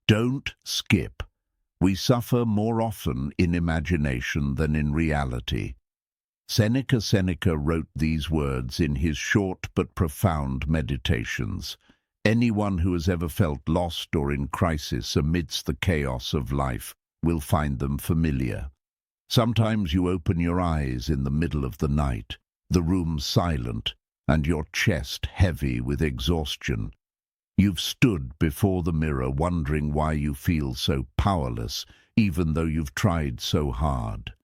Don't skip. We suffer more often in imagination than in reality. Seneca wrote these words in his short but profound meditations. Anyone who has ever felt lost or in crisis amidst the chaos of life will find them familiar. Sometimes you open your eyes in the middle of the night, the room silent, and your chest heavy with exhaustion. You've stood before the mirror wondering why you feel so powerless, even though you've tried so hard.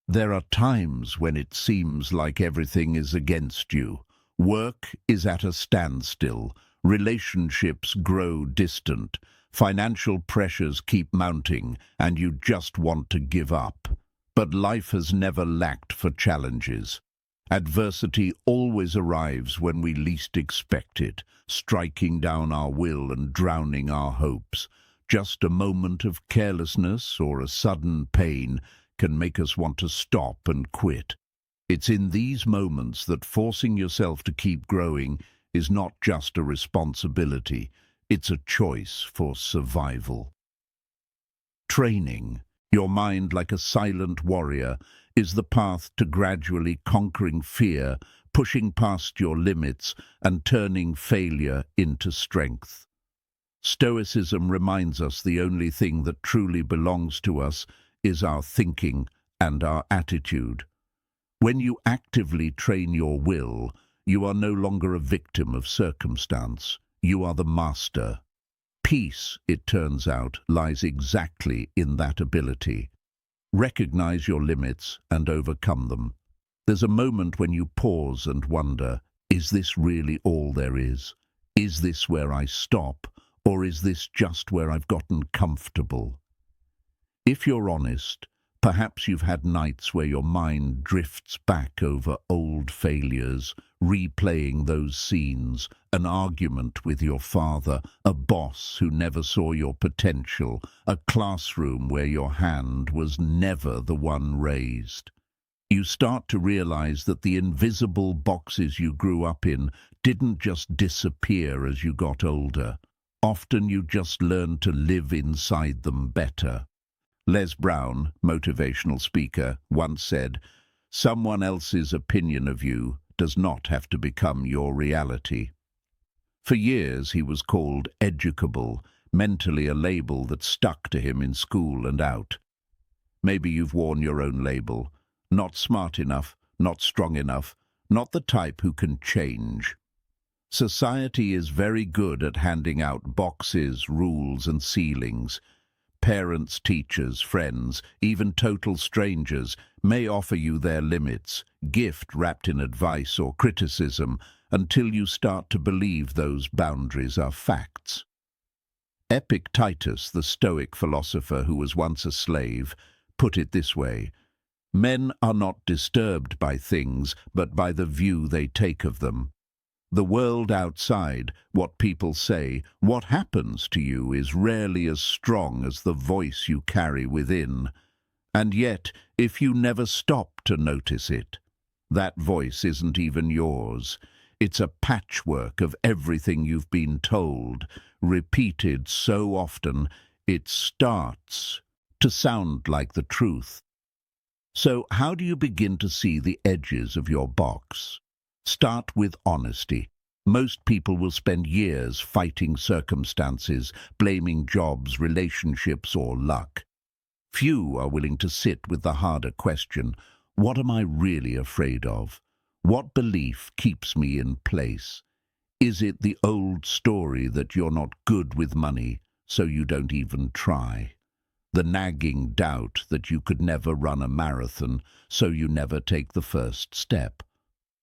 There are times when it seems like everything is against you. Work is at a standstill, relationships grow distant, financial pressures keep mounting, and you just want to give up. But life has never lacked for challenges. Adversity always arrives when we least expect it, striking down our will and drowning our hopes. Just a moment of carelessness or a sudden pain can make us want to stop and quit. It's in these moments that forcing yourself to keep growing is not just a responsibility, it's a choice for survival. Training your mind like a silent warrior is the path to gradually conquering fear, pushing past your limits, and turning failure into strength. Stoicism reminds us the only thing that truly belongs to us is our thinking and our attitude. When you actively train your will, you are no longer a victim of circumstance. You are the master. Peace, it turns out, lies exactly in that ability. Recognize your limits and overcome them. There's a moment when you pause and wonder, is this really all there is? Is this where I stop, or is this just where I've gotten comfortable? If you're honest, perhaps you've had nights where your mind drifts back over old failures, replaying those scenes, an argument with your father, a boss who never saw your potential, a classroom where your hand was never the one raised. You start to realize that the invisible boxes you grew up in didn't just disappear as you got older. Often you just learned to live inside them better. Les Brown, motivational speaker, once said, "Someone else's opinion of you does not have to become your reality." For years he was called educable, mentally a label that stuck to him in school and out. Maybe you've worn your own label. Not smart enough, not strong enough, not the type who can change. Society is very good at handing out boxes, rules, and ceilings. Parents, teachers, friends, even total strangers may offer you their limits, gift wrapped in advice or criticism, until you start to believe those boundaries are facts. Epictetus, the Stoic philosopher who was once a slave, put it this way: "Men are not disturbed by things, but by the view they take of them." The world outside, what people say, what happens to you is rarely as strong as the voice you carry within. And yet, if you never stop to notice it, that voice isn't even yours. It's a patchwork of everything you've been told, repeated so often, it starts to sound like the truth. So how do you begin to see the edges of your box? Start with honesty. Most people will spend years fighting circumstances, blaming jobs, relationships, or luck. Few are willing to sit with the harder question, what am I really afraid of? What belief keeps me in place? Is it the old story that you're not good with money, so you don't even try? The nagging doubt that you could never run a marathon, so you never take the first step?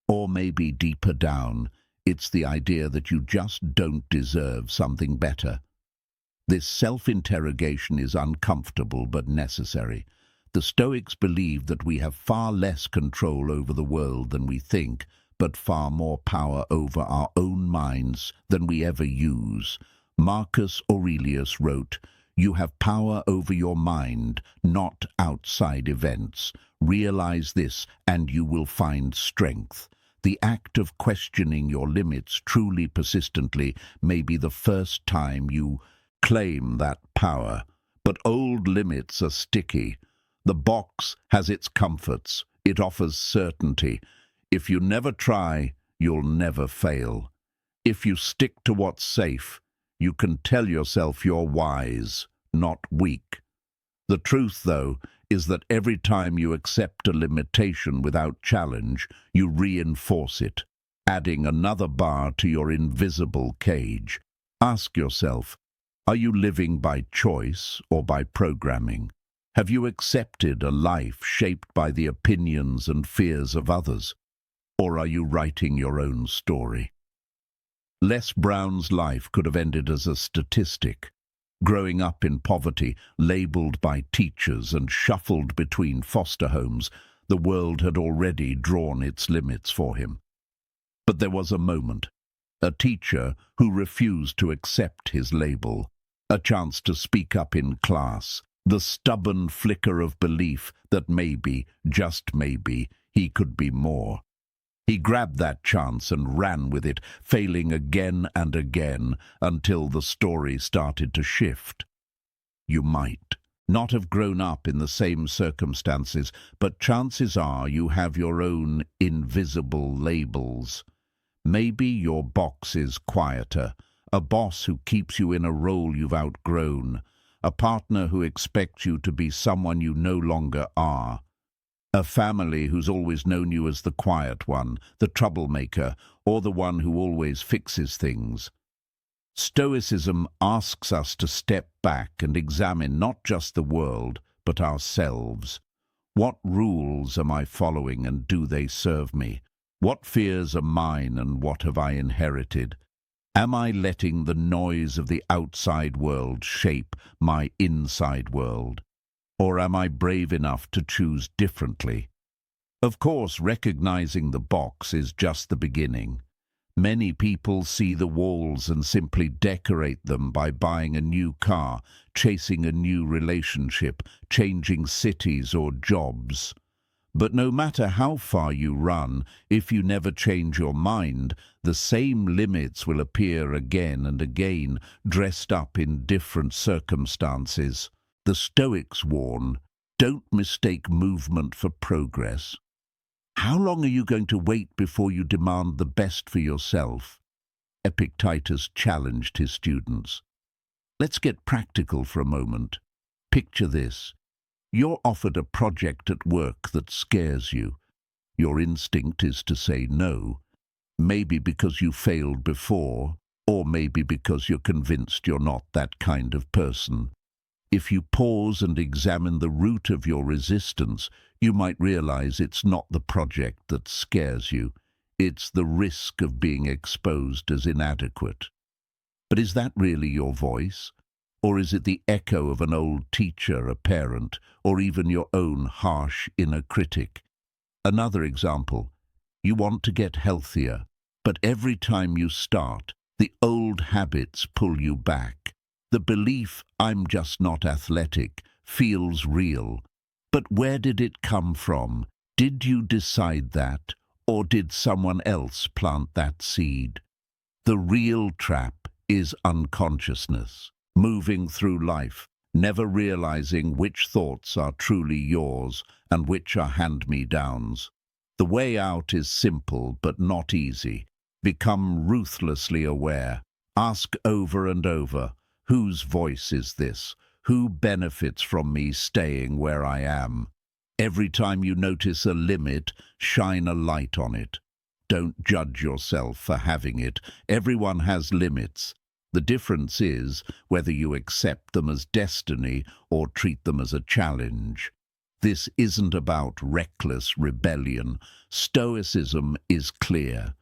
Or maybe deeper down, it's the idea that you just don't deserve something better. This self-interrogation is uncomfortable but necessary. The Stoics believe that we have far less control over the world than we think, but far more power over our own minds than we ever use. Marcus Aurelius wrote, "You have power over your mind, not outside events. Realize this, and you will find strength." The act of questioning your limits truly persistently may be the first time you claim that power. But old limits are sticky. The box has its comforts. It offers certainty. If you never try, you'll never fail. If you stick to what's safe, you can tell yourself you're wise, not weak. The truth, though, is that every time you accept a limitation without challenge, you reinforce it, adding another bar to your invisible cage. Ask yourself, are you living by choice or by programming? Have you accepted a life shaped by the opinions and fears of others? Or are you writing your own story? Les Brown's life could have ended as a statistic. Growing up in poverty, labelled by teachers and shuffled between foster homes, the world had already drawn its limits for him. But there was a moment, a teacher who refused to accept his label, a chance to speak up in class, the stubborn flicker of belief that maybe, just maybe, he could be more. He grabbed that chance and ran with it, failing again and again until the story started to shift. You might not have grown up in the same circumstances, but chances are you have your own invisible labels. Maybe your box is quieter, a boss who keeps you in a role you've outgrown, a partner who expects you to be someone you no longer are, a family who's always known you as the quiet one, the troublemaker, or the one who always fixes things. Stoicism asks us to step back and examine not just the world, but ourselves. What rules am I following, and do they serve me? What fears are mine, and what have I inherited? Am I letting the noise of the outside world shape my inside world? Or am I brave enough to choose differently? Of course, recognizing the box is just the beginning. Many people see the walls and simply decorate them by buying a new car, chasing a new relationship, changing cities or jobs. But no matter how far you run, if you never change your mind, the same limits will appear again and again, dressed up in different circumstances. The Stoics warn, don't mistake movement for progress. How long are you going to wait before you demand the best for yourself? Epictetus challenged his students. Let's get practical for a moment. Picture this. You're offered a project at work that scares you. Your instinct is to say no, maybe because you failed before, or maybe because you're convinced you're not that kind of person. If you pause and examine the root of your resistance, you might realize it's not the project that scares you. It's the risk of being exposed as inadequate. But is that really your voice? Or is it the echo of an old teacher, a parent, or even your own harsh inner critic? Another example. You want to get healthier, but every time you start, the old habits pull you back. The belief, I'm just not athletic, feels real. But where did it come from? Did you decide that, or did someone else plant that seed? The real trap is unconsciousness, moving through life, never realizing which thoughts are truly yours and which are hand-me-downs. The way out is simple but not easy. Become ruthlessly aware. Ask over and over, whose voice is this? Who benefits from me staying where I am? Every time you notice a limit, shine a light on it. Don't judge yourself for having it. Everyone has limits. The difference is whether you accept them as destiny or treat them as a challenge. This isn't about reckless rebellion. Stoicism is clear.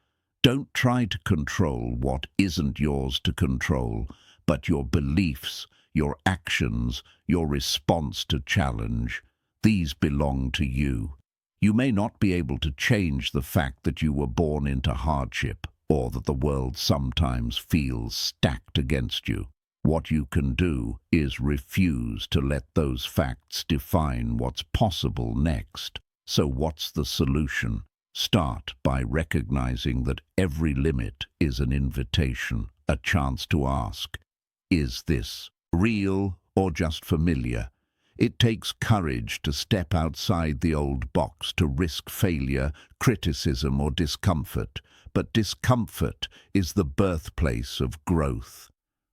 Don't try to control what isn't yours to control, but your beliefs, your actions, your response to challenge. These belong to you. You may not be able to change the fact that you were born into hardship, or that the world sometimes feels stacked against you. What you can do is refuse to let those facts define what's possible next. So what's the solution? Start by recognizing that every limit is an invitation, a chance to ask, is this? Real or just familiar? It takes courage to step outside the old box, to risk failure, criticism, or discomfort. But discomfort is the birthplace of growth.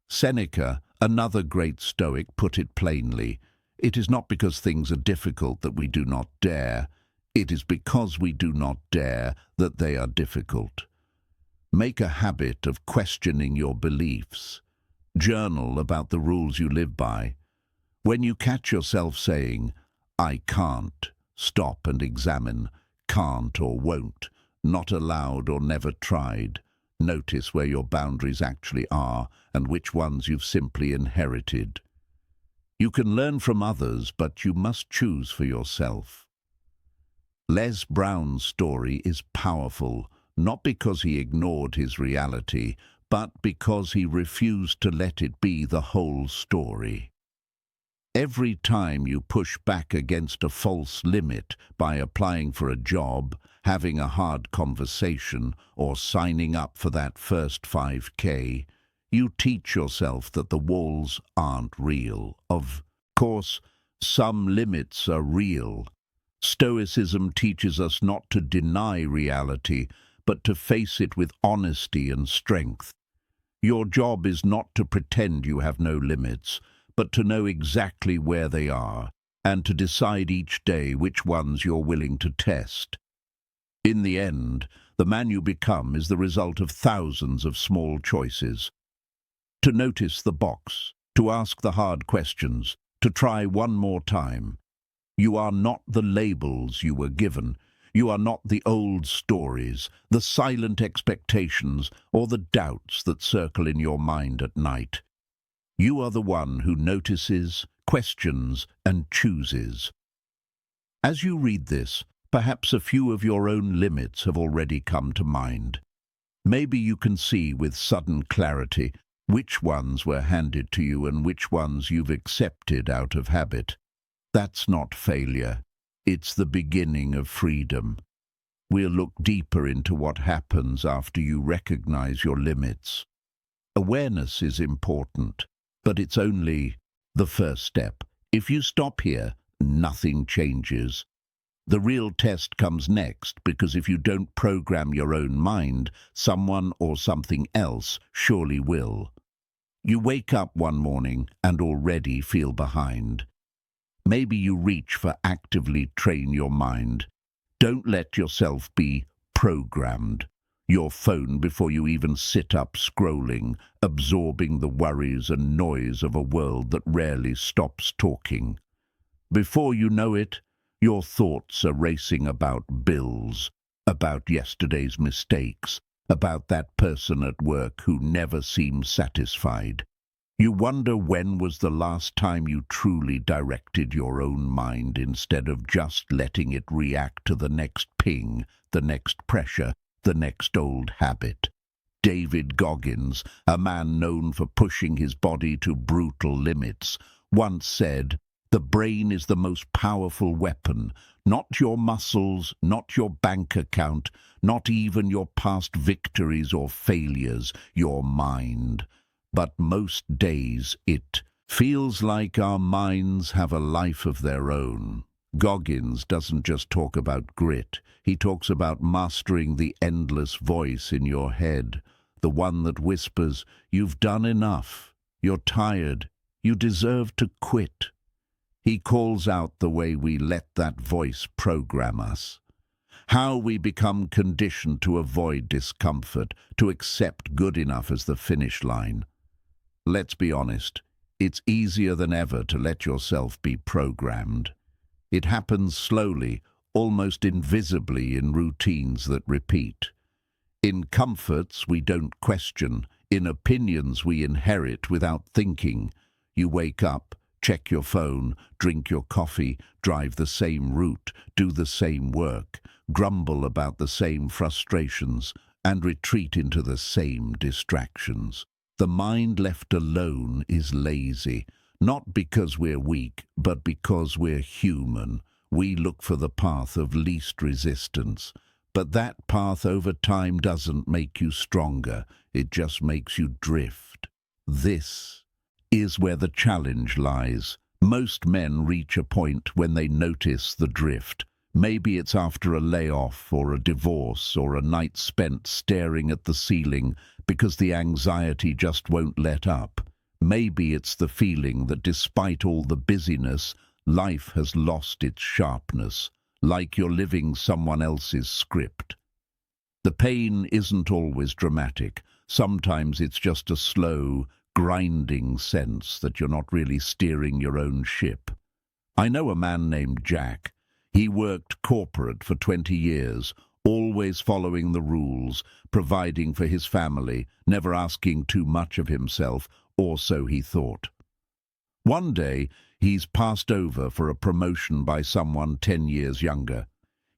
Seneca, another great Stoic, put it plainly. It is not because things are difficult that we do not dare. It is because we do not dare that they are difficult. Make a habit of questioning your beliefs. Journal about the rules you live by. When you catch yourself saying, "I can't," stop and examine. Can't or won't, not allowed or never tried. Notice where your boundaries actually are and which ones you've simply inherited. You can learn from others, but you must choose for yourself. Les Brown's story is powerful, not because he ignored his reality, but because he refused to let it be the whole story. Every time you push back against a false limit by applying for a job, having a hard conversation, or signing up for that first 5K, you teach yourself that the walls aren't real. Of course, some limits are real. Stoicism teaches us not to deny reality, but to face it with honesty and strength. Your job is not to pretend you have no limits, but to know exactly where they are, and to decide each day which ones you're willing to test. In the end, the man you become is the result of thousands of small choices. To notice the box, to ask the hard questions, to try one more time. You are not the labels you were given. You are not the old stories, the silent expectations, or the doubts that circle in your mind at night. You are the one who notices, questions, and chooses. As you read this, perhaps a few of your own limits have already come to mind. Maybe you can see with sudden clarity which ones were handed to you and which ones you've accepted out of habit. That's not failure. It's the beginning of freedom. We'll look deeper into what happens after you recognize your limits. Awareness is important, but it's only the first step. If you stop here, nothing changes. The real test comes next, because if you don't program your own mind, someone or something else surely will. You wake up one morning and already feel behind. Maybe you reach for actively train your mind. Don't let yourself be programmed. Your phone before you even sit up scrolling, absorbing the worries and noise of a world that rarely stops talking. Before you know it, your thoughts are racing about bills, about yesterday's mistakes, about that person at work who never seems satisfied. You wonder when was the last time you truly directed your own mind instead of just letting it react to the next ping, the next pressure, the next old habit. David Goggins, a man known for pushing his body to brutal limits, once said, "The brain is the most powerful weapon, not your muscles, not your bank account, not even your past victories or failures, your mind. But most days it feels like our minds have a life of their own." Goggins doesn't just talk about grit. He talks about mastering the endless voice in your head, the one that whispers, "You've done enough, you're tired, you deserve to quit." He calls out the way we let that voice program us. How we become conditioned to avoid discomfort, to accept good enough as the finish line. Let's be honest, it's easier than ever to let yourself be programmed. It happens slowly, almost invisibly in routines that repeat. In comforts we don't question, in opinions we inherit without thinking. You wake up, check your phone, drink your coffee, drive the same route, do the same work, grumble about the same frustrations, and retreat into the same distractions. The mind left alone is lazy, not because we're weak, but because we're human. We look for the path of least resistance. But that path over time doesn't make you stronger, it just makes you drift. This is where the challenge lies. Most men reach a point when they notice the drift. Maybe it's after a layoff or a divorce or a night spent staring at the ceiling because the anxiety just won't let up. Maybe it's the feeling that despite all the busyness, life has lost its sharpness, like you're living someone else's script. The pain isn't always dramatic. Sometimes it's just a slow, grinding sense that you're not really steering your own ship. I know a man named Jack. He worked corporate for 20 years, always following the rules, providing for his family, never asking too much of himself, or so he thought. One day, he's passed over for a promotion by someone 10 years younger.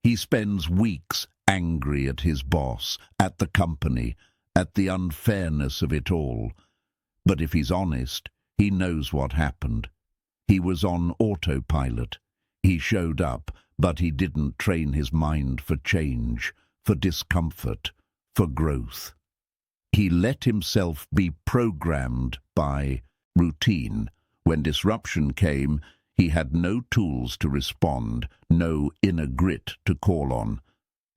He spends weeks angry at his boss, at the company, at the unfairness of it all. But if he's honest, he knows what happened. He was on autopilot. He showed up, but he didn't train his mind for change, for discomfort, for growth. He let himself be programmed by routine. When disruption came, he had no tools to respond, no inner grit to call on.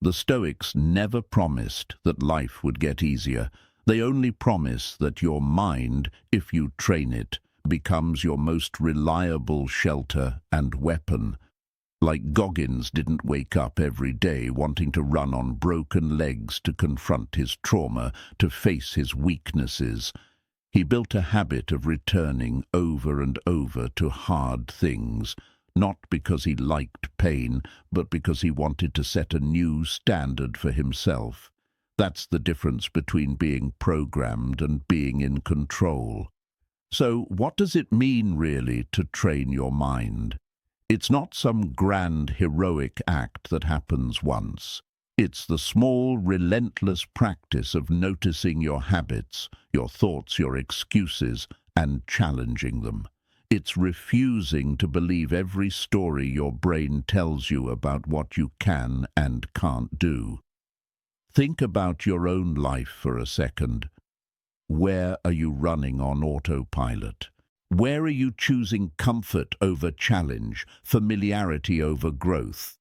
The Stoics never promised that life would get easier. They only promise that your mind, if you train it, becomes your most reliable shelter and weapon. Like Goggins didn't wake up every day wanting to run on broken legs to confront his trauma, to face his weaknesses. He built a habit of returning over and over to hard things, not because he liked pain, but because he wanted to set a new standard for himself. That's the difference between being programmed and being in control. So what does it mean, really, to train your mind? It's not some grand heroic act that happens once. It's the small, relentless practice of noticing your habits, your thoughts, your excuses, and challenging them. It's refusing to believe every story your brain tells you about what you can and can't do. Think about your own life for a second. Where are you running on autopilot? Where are you choosing comfort over challenge, familiarity over growth?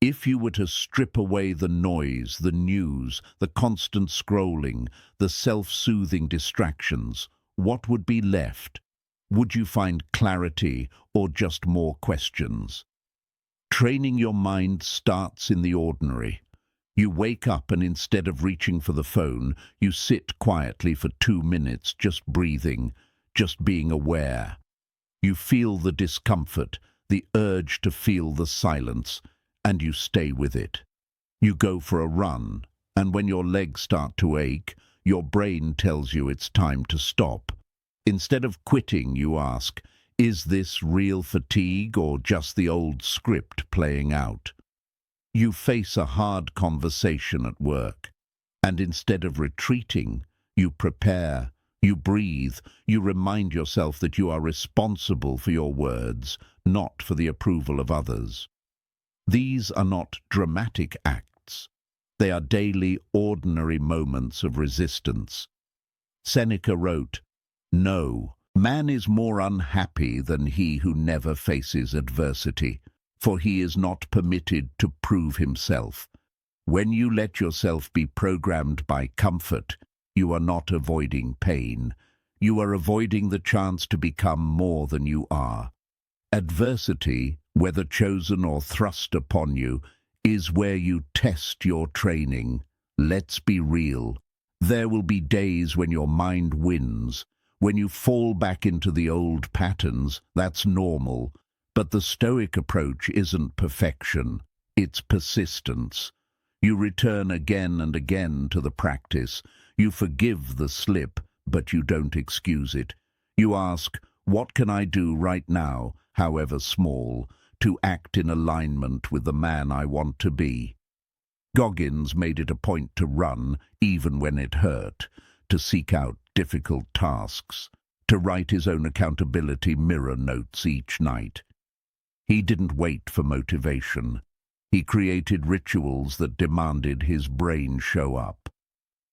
If you were to strip away the noise, the news, the constant scrolling, the self-soothing distractions, what would be left? Would you find clarity or just more questions? Training your mind starts in the ordinary. You wake up and instead of reaching for the phone, you sit quietly for 2 minutes, just breathing, just being aware. You feel the discomfort, the urge to feel the silence, and you stay with it. You go for a run, and when your legs start to ache, your brain tells you it's time to stop. Instead of quitting, you ask, is this real fatigue or just the old script playing out? You face a hard conversation at work, and instead of retreating, you prepare, you breathe, you remind yourself that you are responsible for your words, not for the approval of others. These are not dramatic acts. They are daily, ordinary moments of resistance. Seneca wrote, "No, man is more unhappy than he who never faces adversity, for he is not permitted to prove himself. When you let yourself be programmed by comfort, you are not avoiding pain. You are avoiding the chance to become more than you are. Adversity, whether chosen or thrust upon you, is where you test your training. Let's be real. There will be days when your mind wins, when you fall back into the old patterns. That's normal. But the Stoic approach isn't perfection, it's persistence. You return again and again to the practice. You forgive the slip, but you don't excuse it. You ask, what can I do right now, however small, to act in alignment with the man I want to be? Goggins made it a point to run, even when it hurt, to seek out difficult tasks, to write his own accountability mirror notes each night. He didn't wait for motivation. He created rituals that demanded his brain show up.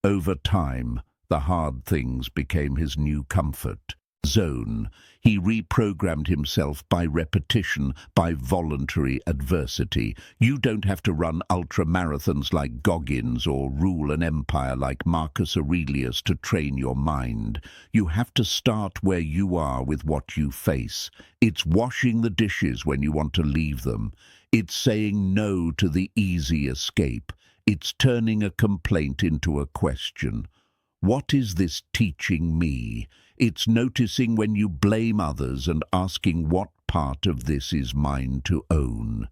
Over time, the hard things became his new comfort. zone. He reprogrammed himself by repetition, by voluntary adversity. You don't have to run ultra-marathons like Goggins or rule an empire like Marcus Aurelius to train your mind. You have to start where you are with what you face. It's washing the dishes when you want to leave them. It's saying no to the easy escape. It's turning a complaint into a question. What is this teaching me? It's noticing when you blame others and asking what part of this is mine to own.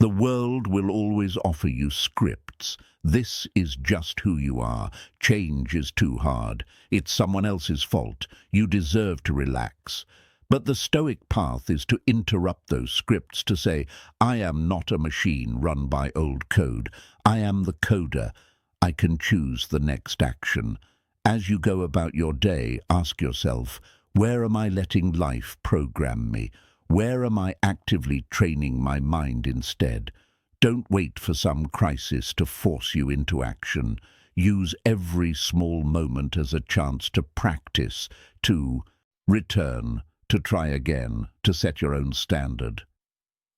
The world will always offer you scripts. This is just who you are. Change is too hard. It's someone else's fault. You deserve to relax. But the Stoic path is to interrupt those scripts, to say, I am not a machine run by old code. I am the coder. I can choose the next action. As you go about your day, ask yourself, where am I letting life program me? Where am I actively training my mind instead? Don't wait for some crisis to force you into action. Use every small moment as a chance to practice, to return, to try again, to set your own standard.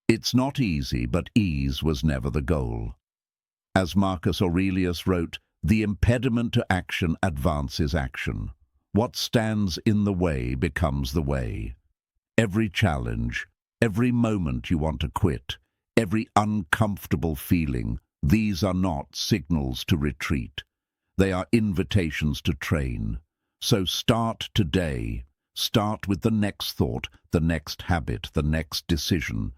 It's not easy, but ease was never the goal. As Marcus Aurelius wrote, the impediment to action advances action. What stands in the way becomes the way. Every challenge, every moment you want to quit, every uncomfortable feeling, these are not signals to retreat. They are invitations to train. So start today. Start with the next thought, the next habit, the next decision.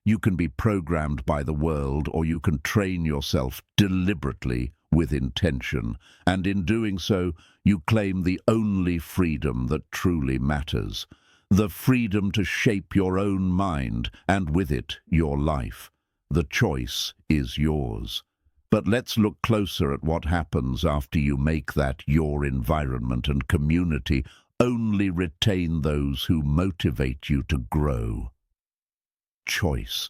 You can be programmed by the world, or you can train yourself deliberately with intention, and in doing so, you claim the only freedom that truly matters, the freedom to shape your own mind, and with it, your life. The choice is yours. But let's look closer at what happens after you make that your environment and community. Only retain those who motivate you to grow. Choice.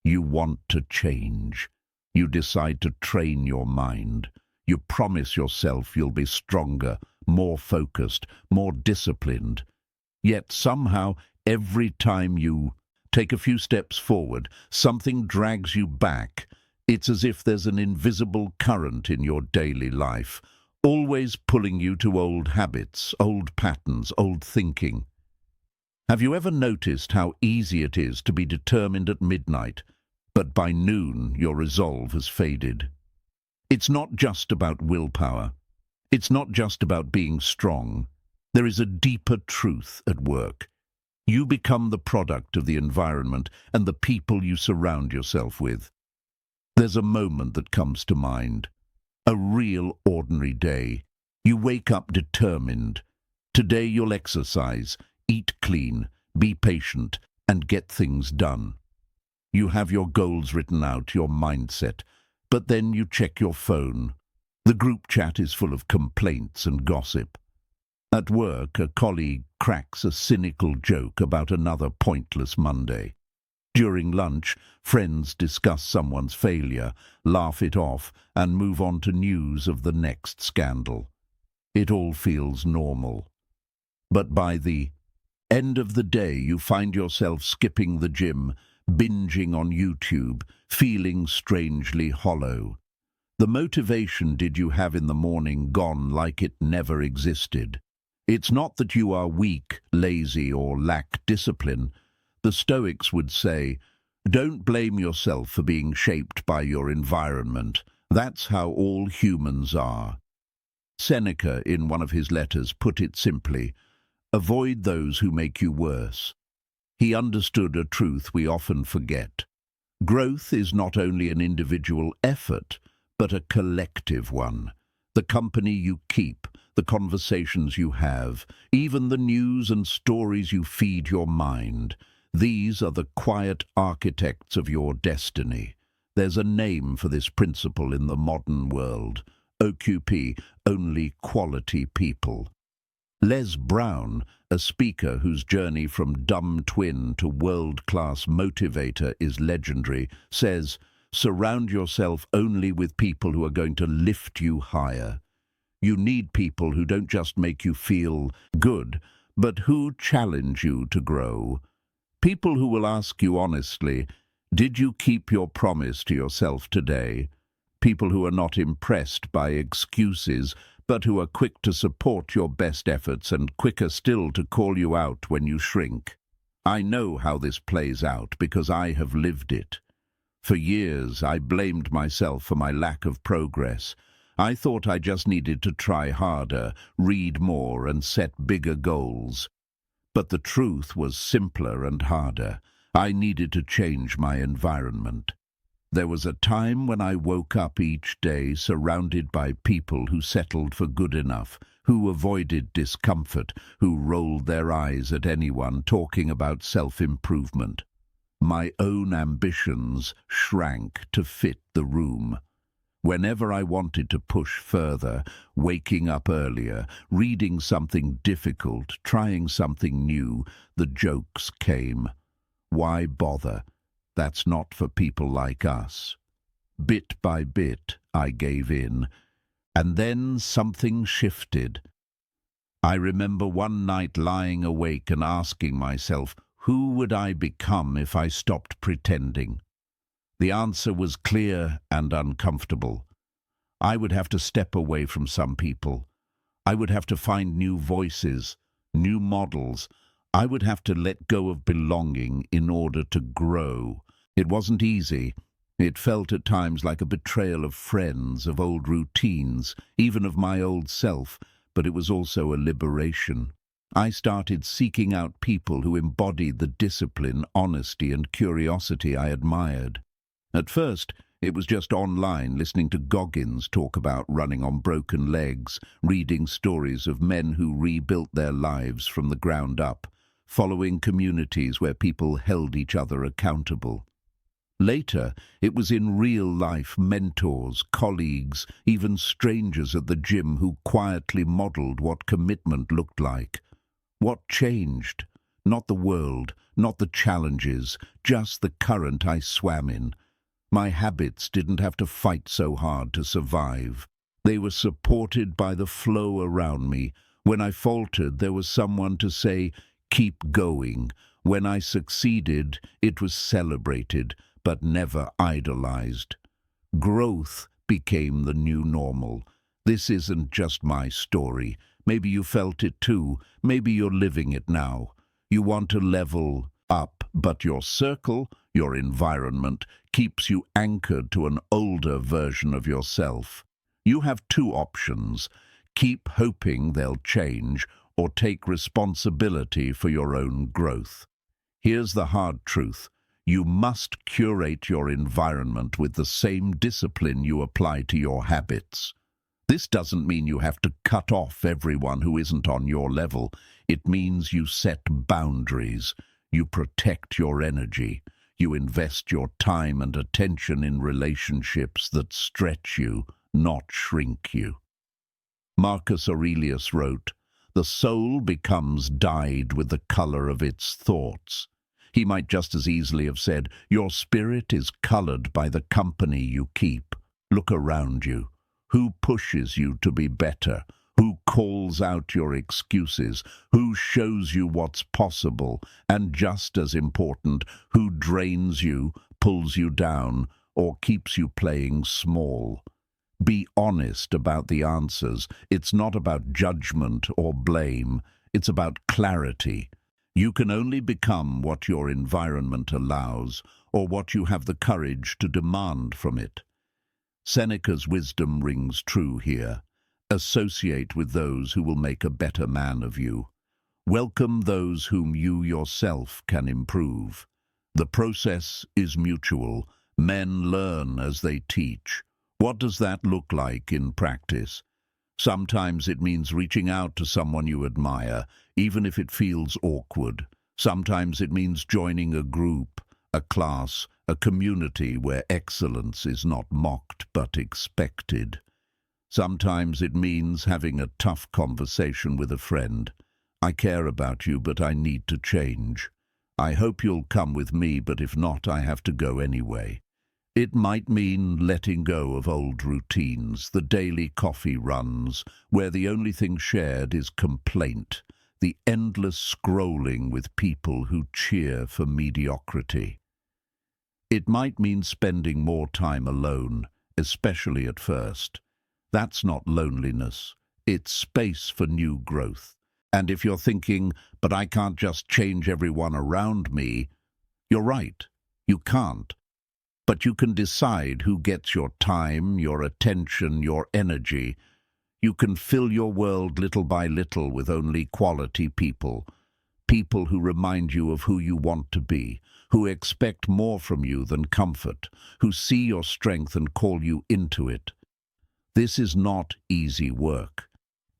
You want to change. You decide to train your mind. You promise yourself you'll be stronger, more focused, more disciplined. Yet somehow, every time you take a few steps forward, something drags you back. It's as if there's an invisible current in your daily life, always pulling you to old habits, old patterns, old thinking. Have you ever noticed how easy it is to be determined at midnight, but by noon your resolve has faded? It's not just about willpower. It's not just about being strong. There is a deeper truth at work. You become the product of the environment and the people you surround yourself with. There's a moment that comes to mind. A real ordinary day. You wake up determined. Today you'll exercise, eat clean, be patient, and get things done. You have your goals written out, your mindset, but then you check your phone. The group chat is full of complaints and gossip. At work, a colleague cracks a cynical joke about another pointless Monday. During lunch, friends discuss someone's failure, laugh it off, and move on to news of the next scandal. It all feels normal. But by the end of the day, you find yourself skipping the gym, binging on YouTube, feeling strangely hollow. The motivation did you have in the morning gone like it never existed. It's not that you are weak, lazy, or lack discipline. The Stoics would say, don't blame yourself for being shaped by your environment. That's how all humans are. Seneca, in one of his letters, put it simply, avoid those who make you worse. He understood a truth we often forget. Growth is not only an individual effort, but a collective one. The company you keep, the conversations you have, even the news and stories you feed your mind. These are the quiet architects of your destiny. There's a name for this principle in the modern world. OQP, only quality people. Les Brown, a speaker whose journey from dumb twin to world-class motivator is legendary, says, surround yourself only with people who are going to lift you higher. You need people who don't just make you feel good, but who challenge you to grow. People who will ask you honestly, did you keep your promise to yourself today? People who are not impressed by excuses, but who are quick to support your best efforts and quicker still to call you out when you shrink. I know how this plays out because I have lived it. For years, I blamed myself for my lack of progress. I thought I just needed to try harder, read more, and set bigger goals. But the truth was simpler and harder. I needed to change my environment. There was a time when I woke up each day surrounded by people who settled for good enough, who avoided discomfort, who rolled their eyes at anyone talking about self-improvement. My own ambitions shrank to fit the room. Whenever I wanted to push further, waking up earlier, reading something difficult, trying something new, the jokes came. Why bother? That's not for people like us. Bit by bit, I gave in. And then something shifted. I remember one night lying awake and asking myself, who would I become if I stopped pretending? The answer was clear and uncomfortable. I would have to step away from some people. I would have to find new voices, new models. I would have to let go of belonging in order to grow. It wasn't easy. It felt at times like a betrayal of friends, of old routines, even of my old self, but it was also a liberation. I started seeking out people who embodied the discipline, honesty, and curiosity I admired. At first, it was just online, listening to Goggins talk about running on broken legs, reading stories of men who rebuilt their lives from the ground up, following communities where people held each other accountable. Later, it was in real-life mentors, colleagues, even strangers at the gym who quietly modeled what commitment looked like. What changed? Not the world, not the challenges, just the current I swam in. My habits didn't have to fight so hard to survive. They were supported by the flow around me. When I faltered, there was someone to say, keep going. When I succeeded, it was celebrated, but never idolized. Growth became the new normal. This isn't just my story. Maybe you felt it too. Maybe you're living it now. You want to level up, but your circle, your environment, keeps you anchored to an older version of yourself. You have two options. Keep hoping they'll change, or take responsibility for your own growth. Here's the hard truth. You must curate your environment with the same discipline you apply to your habits. This doesn't mean you have to cut off everyone who isn't on your level. It means you set boundaries. You protect your energy. You invest your time and attention in relationships that stretch you, not shrink you. Marcus Aurelius wrote, "The soul becomes dyed with the color of its thoughts." He might just as easily have said, "Your spirit is colored by the company you keep." Look around you. Who pushes you to be better? Who calls out your excuses? Who shows you what's possible? And just as important, who drains you, pulls you down, or keeps you playing small? Be honest about the answers. It's not about judgment or blame. It's about clarity. You can only become what your environment allows, or what you have the courage to demand from it. Seneca's wisdom rings true here. Associate with those who will make a better man of you. Welcome those whom you yourself can improve. The process is mutual. Men learn as they teach. What does that look like in practice? Sometimes it means reaching out to someone you admire, even if it feels awkward. Sometimes it means joining a group, a class, a community where excellence is not mocked but expected. Sometimes it means having a tough conversation with a friend. "I care about you, but I need to change. I hope you'll come with me, but if not, I have to go anyway." It might mean letting go of old routines, the daily coffee runs, where the only thing shared is complaint, the endless scrolling with people who cheer for mediocrity. It might mean spending more time alone, especially at first. That's not loneliness. It's space for new growth. And if you're thinking, but I can't just change everyone around me, you're right. You can't. But you can decide who gets your time, your attention, your energy. You can fill your world little by little with only quality people. People who remind you of who you want to be, who expect more from you than comfort, who see your strength and call you into it. This is not easy work.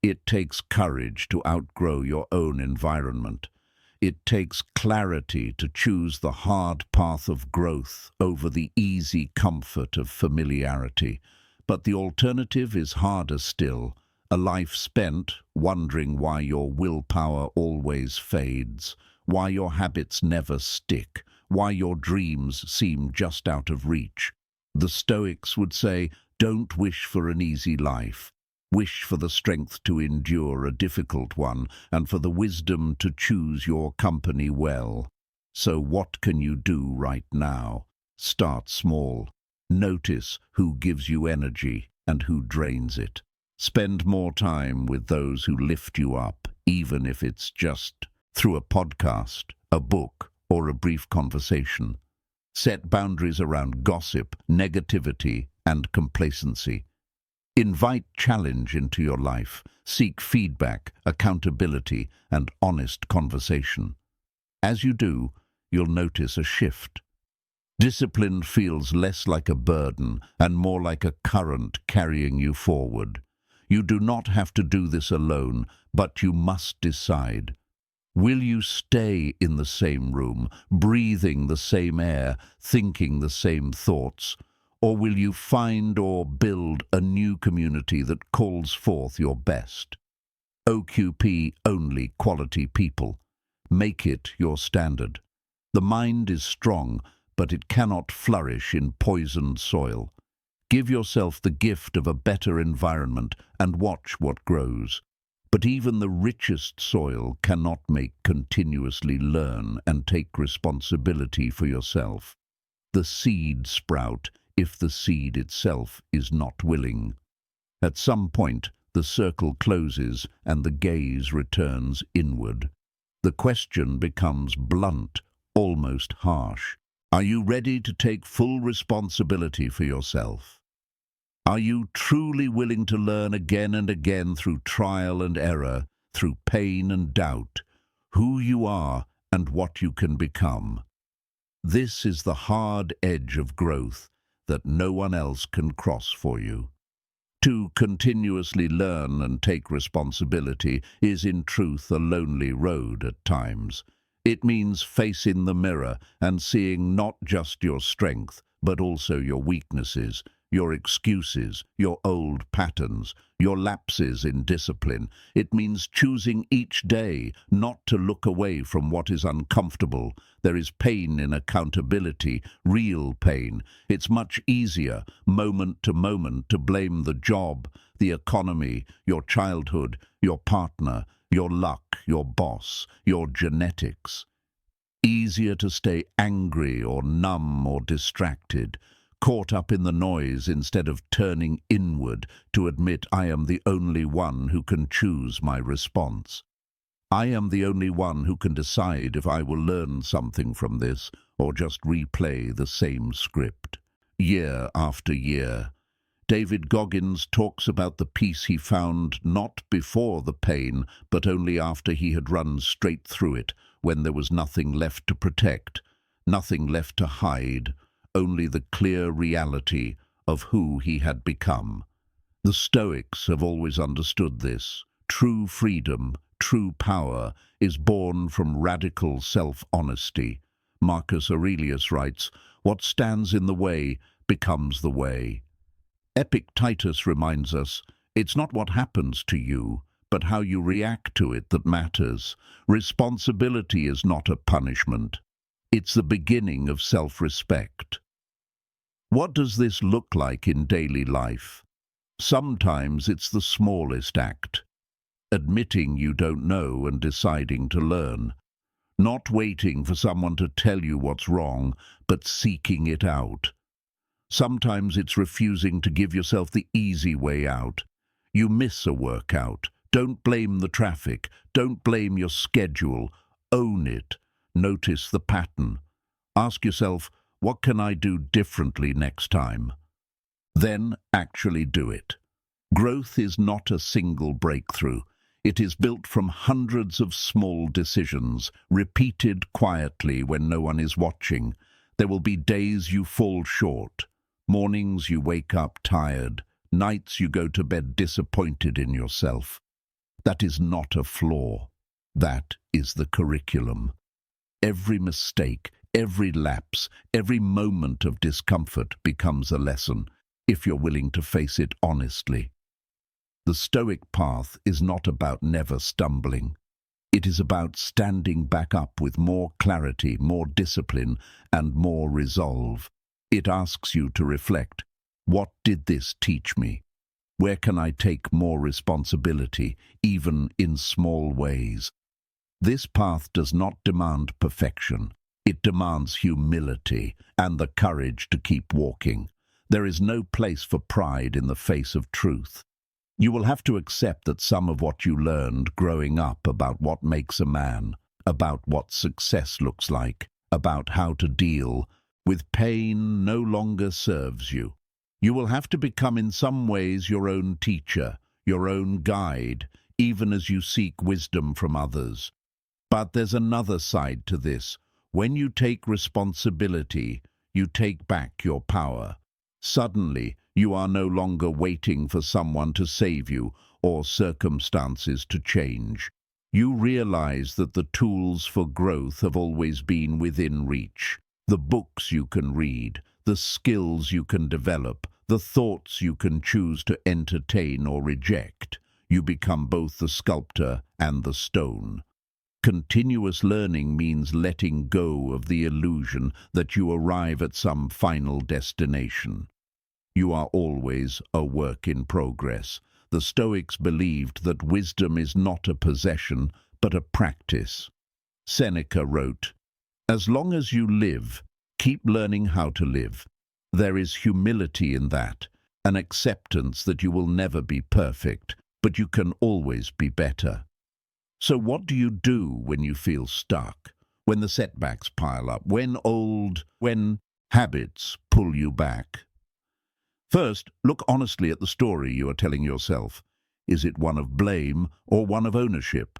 It takes courage to outgrow your own environment. It takes clarity to choose the hard path of growth over the easy comfort of familiarity. But the alternative is harder still, a life spent wondering why your willpower always fades, why your habits never stick, why your dreams seem just out of reach. The Stoics would say, don't wish for an easy life. Wish for the strength to endure a difficult one, and for the wisdom to choose your company well. So what can you do right now? Start small. Notice who gives you energy and who drains it. Spend more time with those who lift you up, even if it's just through a podcast, a book, or a brief conversation. Set boundaries around gossip, negativity, and complacency. Invite challenge into your life. Seek feedback, accountability, and honest conversation. As you do, you'll notice a shift. Discipline feels less like a burden and more like a current carrying you forward. You do not have to do this alone, but you must decide. Will you stay in the same room, breathing the same air, thinking the same thoughts? Or will you find or build a new community that calls forth your best? OQP only quality people. Make it your standard. The mind is strong, but it cannot flourish in poisoned soil. Give yourself the gift of a better environment and watch what grows. But even the richest soil cannot make continuously learn and take responsibility for yourself. The seed sprout if the seed itself is not willing. At some point, the circle closes and the gaze returns inward. The question becomes blunt, almost harsh. Are you ready to take full responsibility for yourself? Are you truly willing to learn again and again through trial and error, through pain and doubt, who you are and what you can become? This is the hard edge of growth that no one else can cross for you. To continuously learn and take responsibility is in truth a lonely road at times. It means facing the mirror and seeing not just your strength, but also your weaknesses, your excuses, your old patterns, your lapses in discipline. It means choosing each day not to look away from what is uncomfortable. There is pain in accountability, real pain. It's much easier, moment to moment, to blame the job, the economy, your childhood, your partner, your luck, your boss, your genetics. Easier to stay angry or numb or distracted, caught up in the noise instead of turning inward to admit I am the only one who can choose my response. I am the only one who can decide if I will learn something from this or just replay the same script. Year after year, David Goggins talks about the peace he found not before the pain, but only after he had run straight through it, when there was nothing left to protect, nothing left to hide, only the clear reality of who he had become. The Stoics have always understood this. True freedom, true power, is born from radical self-honesty. Marcus Aurelius writes, "What stands in the way becomes the way." Epictetus reminds us, it's not what happens to you, but how you react to it that matters. Responsibility is not a punishment. It's the beginning of self-respect. What does this look like in daily life? Sometimes it's the smallest act. admitting you don't know and deciding to learn. Not waiting for someone to tell you what's wrong, but seeking it out. Sometimes it's refusing to give yourself the easy way out. You miss a workout. Don't blame the traffic. Don't blame your schedule. Own it. Notice the pattern. Ask yourself, what can I do differently next time? Then actually do it. Growth is not a single breakthrough. It is built from hundreds of small decisions, repeated quietly when no one is watching. There will be days you fall short. Mornings you wake up tired. Nights you go to bed disappointed in yourself. That is not a flaw. That is the curriculum. Every mistake, every lapse, every moment of discomfort becomes a lesson, if you're willing to face it honestly. The Stoic path is not about never stumbling. It is about standing back up with more clarity, more discipline, and more resolve. It asks you to reflect, what did this teach me? Where can I take more responsibility, even in small ways? This path does not demand perfection. It demands humility and the courage to keep walking. There is no place for pride in the face of truth. You will have to accept that some of what you learned growing up about what makes a man, about what success looks like, about how to deal with pain no longer serves you. You will have to become in some ways your own teacher, your own guide, even as you seek wisdom from others. But there's another side to this. When you take responsibility, you take back your power. Suddenly, you are no longer waiting for someone to save you or circumstances to change. You realize that the tools for growth have always been within reach. The books you can read, the skills you can develop, the thoughts you can choose to entertain or reject. You become both the sculptor and the stone. Continuous learning means letting go of the illusion that you arrive at some final destination. You are always a work in progress. The Stoics believed that wisdom is not a possession, but a practice. Seneca wrote, "As long as you live, keep learning how to live. There is humility in that, an acceptance that you will never be perfect, but you can always be better." So what do you do when you feel stuck, when the setbacks pile up, when habits pull you back? First, look honestly at the story you are telling yourself. Is it one of blame or one of ownership?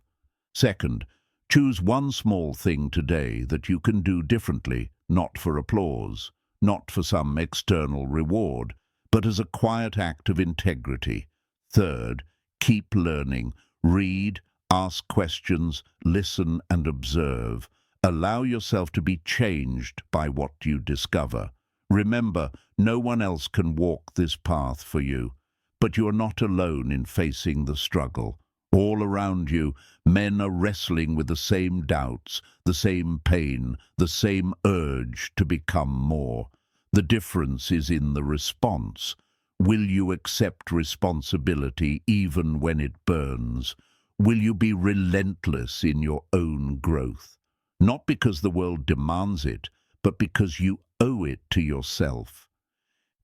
Second, choose one small thing today that you can do differently, not for applause, not for some external reward, but as a quiet act of integrity. Third, keep learning. Read, ask questions, listen and observe. Allow yourself to be changed by what you discover. Remember, no one else can walk this path for you, but you are not alone in facing the struggle. All around you, men are wrestling with the same doubts, the same pain, the same urge to become more. The difference is in the response. Will you accept responsibility even when it burns? Will you be relentless in your own growth? Not because the world demands it, but because you owe it to yourself.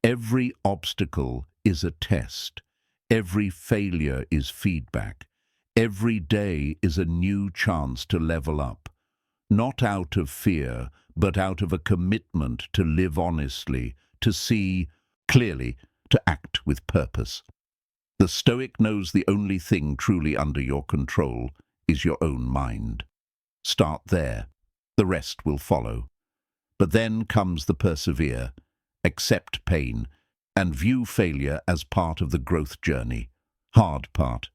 Every obstacle is a test. Every failure is feedback. Every day is a new chance to level up. Not out of fear, but out of a commitment to live honestly, to see clearly, to act with purpose. The Stoic knows the only thing truly under your control is your own mind. Start there. The rest will follow. But then comes the persevere. Accept pain and view failure as part of the growth journey. Hard part.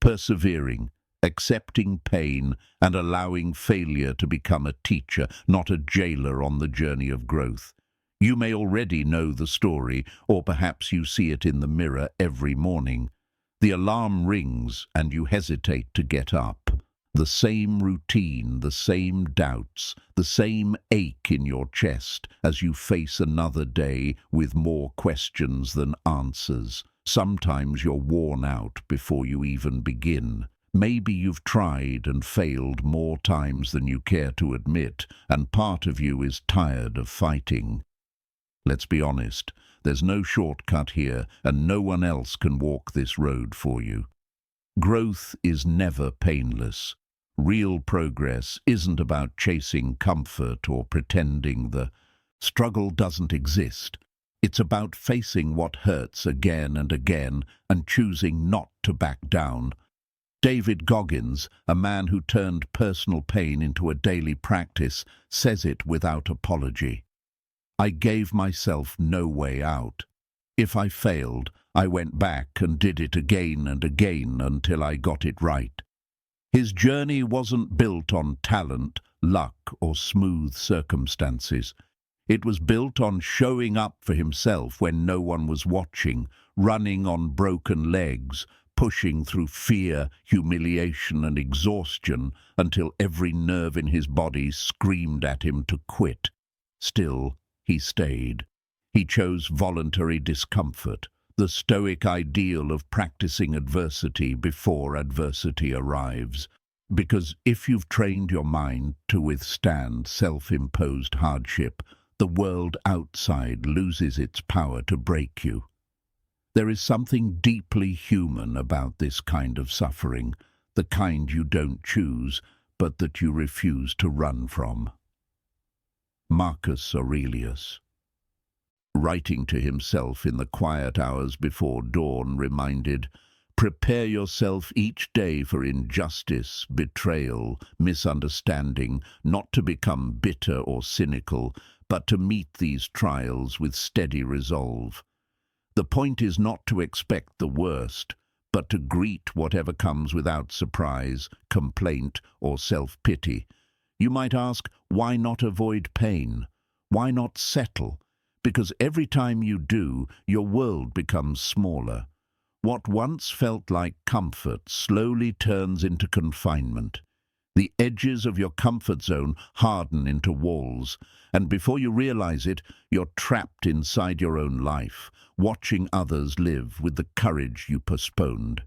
Persevering, accepting pain and allowing failure to become a teacher, not a jailer on the journey of growth. You may already know the story, or perhaps you see it in the mirror every morning. The alarm rings and you hesitate to get up. The same routine, the same doubts, the same ache in your chest as you face another day with more questions than answers. Sometimes you're worn out before you even begin. Maybe you've tried and failed more times than you care to admit, and part of you is tired of fighting. Let's be honest, there's no shortcut here, and no one else can walk this road for you. Growth is never painless. Real progress isn't about chasing comfort or pretending the struggle doesn't exist. It's about facing what hurts again and again and choosing not to back down. David Goggins, a man who turned personal pain into a daily practice, says it without apology. I gave myself no way out. If I failed, I went back and did it again and again until I got it right. His journey wasn't built on talent, luck, or smooth circumstances. It was built on showing up for himself when no one was watching, running on broken legs, pushing through fear, humiliation, and exhaustion until every nerve in his body screamed at him to quit. Still, he stayed. He chose voluntary discomfort, the Stoic ideal of practicing adversity before adversity arrives. Because if you've trained your mind to withstand self-imposed hardship, the world outside loses its power to break you. There is something deeply human about this kind of suffering, the kind you don't choose, but that you refuse to run from. Marcus Aurelius, writing to himself in the quiet hours before dawn, reminded, "Prepare yourself each day for injustice, betrayal, misunderstanding, not to become bitter or cynical, but to meet these trials with steady resolve." The point is not to expect the worst, but to greet whatever comes without surprise, complaint, or self-pity. You might ask, why not avoid pain? Why not settle? Because every time you do, your world becomes smaller. What once felt like comfort slowly turns into confinement. The edges of your comfort zone harden into walls, and before you realize it, you're trapped inside your own life, watching others live with the courage you postponed.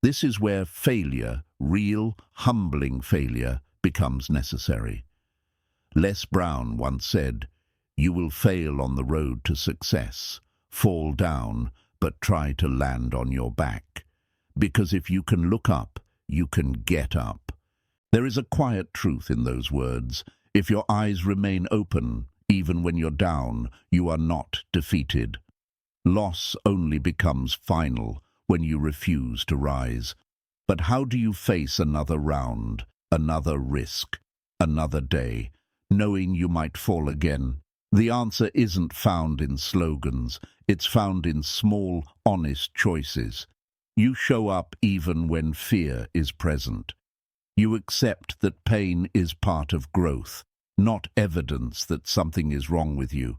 This is where failure, real, humbling failure, becomes necessary. Les Brown once said, "You will fail on the road to success. Fall down, but try to land on your back. Because if you can look up, you can get up." There is a quiet truth in those words. If your eyes remain open, even when you're down, you are not defeated. Loss only becomes final when you refuse to rise. But how do you face another round, another risk, another day, knowing you might fall again? The answer isn't found in slogans. It's found in small, honest choices. You show up even when fear is present. You accept that pain is part of growth, not evidence that something is wrong with you.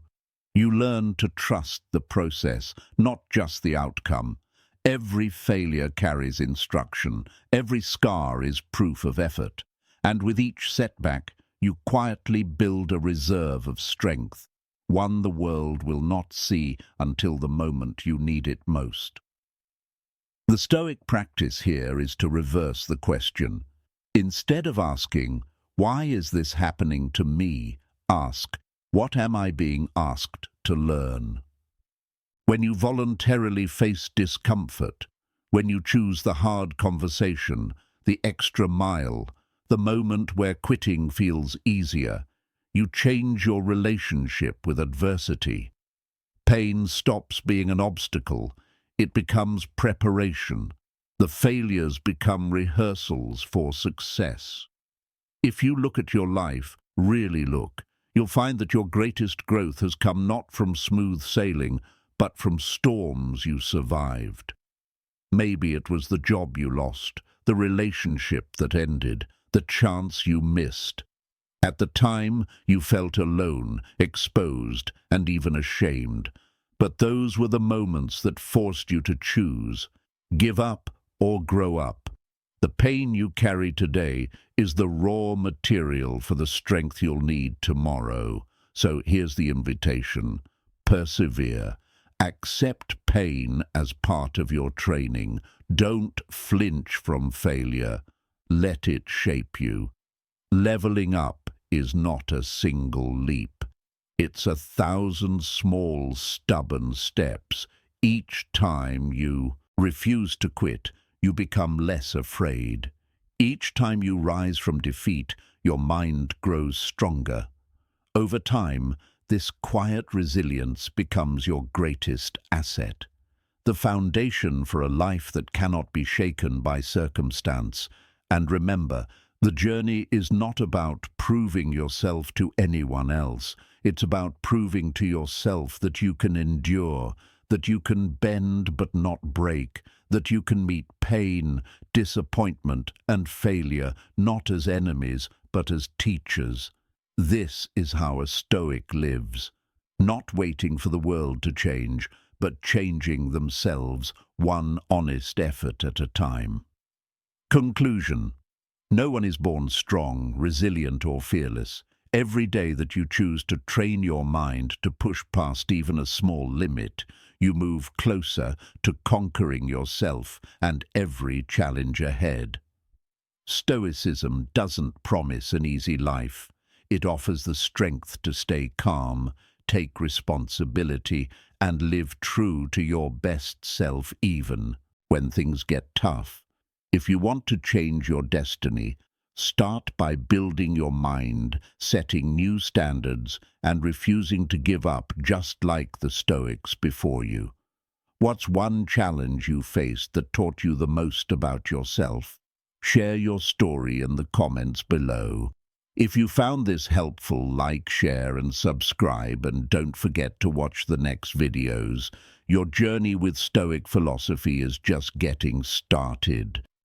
You learn to trust the process, not just the outcome. Every failure carries instruction. Every scar is proof of effort. And with each setback, you quietly build a reserve of strength, one the world will not see until the moment you need it most. The Stoic practice here is to reverse the question. Instead of asking, "Why is this happening to me?" ask, "What am I being asked to learn?" When you voluntarily face discomfort, when you choose the hard conversation, the extra mile, the moment where quitting feels easier, you change your relationship with adversity. Pain stops being an obstacle. It becomes preparation. The failures become rehearsals for success. If you look at your life, really look, you'll find that your greatest growth has come not from smooth sailing, but from storms you survived. Maybe it was the job you lost, the relationship that ended, the chance you missed. At the time, you felt alone, exposed, and even ashamed. But those were the moments that forced you to choose. Give up or grow up. The pain you carry today is the raw material for the strength you'll need tomorrow. So here's the invitation. Persevere. Accept pain as part of your training. Don't flinch from failure. Let it shape you. Leveling up is not a single leap. It's 1,000 small, stubborn steps. Each time you refuse to quit, you become less afraid. Each time you rise from defeat, your mind grows stronger. Over time, this quiet resilience becomes your greatest asset, the foundation for a life that cannot be shaken by circumstance. And remember, the journey is not about proving yourself to anyone else. It's about proving to yourself that you can endure, that you can bend but not break, that you can meet pain, disappointment, and failure not as enemies but as teachers. This is how a Stoic lives, not waiting for the world to change, but changing themselves one honest effort at a time. Conclusion. No one is born strong, resilient, or fearless. Every day that you choose to train your mind to push past even a small limit, you move closer to conquering yourself and every challenge ahead. Stoicism doesn't promise an easy life. It offers the strength to stay calm, take responsibility, and live true to your best self even when things get tough. If you want to change your destiny, start by building your mind, setting new standards, and refusing to give up just like the Stoics before you. What's one challenge you faced that taught you the most about yourself? Share your story in the comments below. If you found this helpful, like, share, and subscribe, and don't forget to watch the next videos. Your journey with Stoic philosophy is just getting started.